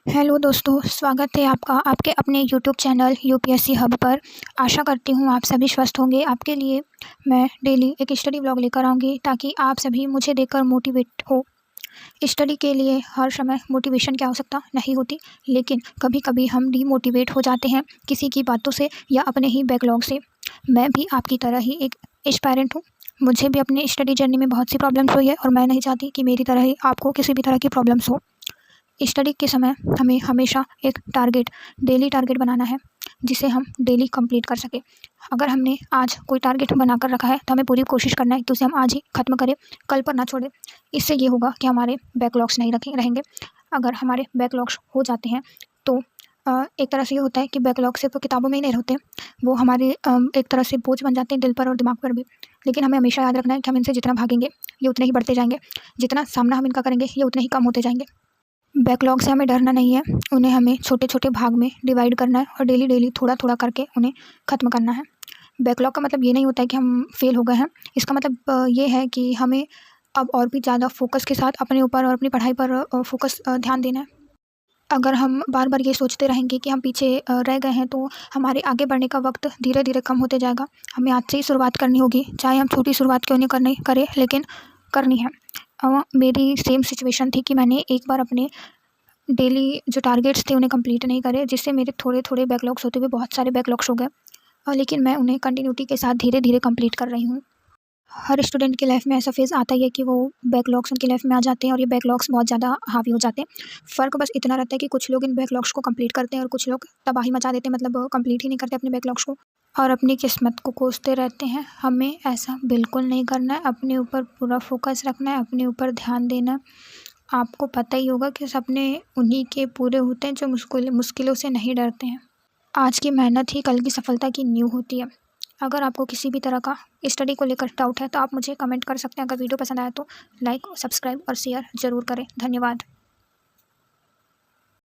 Hello दोस्तों, स्वागत है आपका आपके अपने यूट्यूब चैनल यूपीएससी हब पर। आशा करती हूँ आप सभी स्वस्थ होंगे। आपके लिए मैं डेली एक स्टडी ब्लॉग लेकर आऊँगी ताकि आप सभी मुझे देखकर मोटिवेट हो। स्टडी के लिए हर समय मोटिवेशन की आवश्यकता नहीं होती, लेकिन कभी कभी हम डीमोटिवेट हो जाते हैं किसी की बातों से या अपने ही बैकलॉग से। मैं भी आपकी तरह ही एक एस्पायरेंट हूँ। मुझे भी अपनी स्टडी जर्नी में बहुत सी प्रॉब्लम्स हुई है और मैं नहीं चाहती कि मेरी तरह ही आपको किसी भी तरह की प्रॉब्लम्स हो। स्टडी के समय हमें हमेशा एक डेली टारगेट बनाना है जिसे हम डेली कंप्लीट कर सकें। अगर हमने आज कोई टारगेट बनाकर रखा है तो हमें पूरी कोशिश करना है कि उसे हम आज ही ख़त्म करें, कल पर ना छोड़ें। इससे ये होगा कि हमारे बैकलॉग्स नहीं रहेंगे। अगर हमारे बैकलॉग्स हो जाते हैं तो एक तरह से ये होता है कि बैकलॉग सिर्फ किताबों में ही नहीं होते, वो हमारे एक तरह से बोझ बन जाते हैं दिल पर और दिमाग पर भी। लेकिन हमें हमेशा याद रखना है कि हम इनसे जितना भागेंगे ये उतने ही बढ़ते जाएंगे, जितना सामना हम इनका करेंगे ये उतने ही कम होते जाएंगे। बैकलॉग से हमें डरना नहीं है, उन्हें हमें छोटे छोटे भाग में डिवाइड करना है और डेली डेली थोड़ा थोड़ा करके उन्हें ख़त्म करना है। बैकलॉग का मतलब ये नहीं होता है कि हम फेल हो गए हैं। इसका मतलब ये है कि हमें अब और भी ज़्यादा फोकस के साथ अपने ऊपर और अपनी पढ़ाई पर ध्यान देना है। अगर हम बार बार ये सोचते रहेंगे कि हम पीछे रह गए हैं तो हमारे आगे बढ़ने का वक्त धीरे धीरे कम होते जाएगा। हमें आज से ही शुरुआत करनी होगी, चाहे हम छोटी शुरुआत क्यों नहीं करनी करें, लेकिन करनी है। मेरी सेम सिचुएशन थी कि मैंने एक बार अपने डेली जो टारगेट्स थे उन्हें कंप्लीट नहीं करे, जिससे मेरे थोड़े थोड़े बैकलॉग्स होते हुए बहुत सारे बैकलॉग्स हो गए। लेकिन मैं उन्हें कंटिन्यूटी के साथ धीरे धीरे कंप्लीट कर रही हूँ। हर स्टूडेंट की लाइफ में ऐसा फेज़ आता ही है कि वो बैकलॉग्स उनकी लाइफ में आ जाते हैं और ये बैकलॉग्स बहुत ज़्यादा हावी हो जाते हैं। फ़र्क बस इतना रहता है कि कुछ लोग इन बैकलॉग्स को कंप्लीट करते हैं और कुछ लोग तबाही मचा देते हैं, मतलब कंप्लीट ही नहीं करते अपने बैकलॉग्स को और अपनी किस्मत को कोसते रहते हैं। हमें ऐसा बिल्कुल नहीं करना है, अपने ऊपर पूरा फोकस रखना है, अपने ऊपर ध्यान देना है। आपको पता ही होगा कि सपने उन्हीं के पूरे होते हैं जो मुश्किलों से नहीं डरते हैं। आज की मेहनत ही कल की सफलता की नींव होती है। अगर आपको किसी भी तरह का स्टडी को लेकर डाउट है तो आप मुझे कमेंट कर सकते हैं। अगर वीडियो पसंद आया तो लाइक, सब्सक्राइब और शेयर ज़रूर करें। धन्यवाद।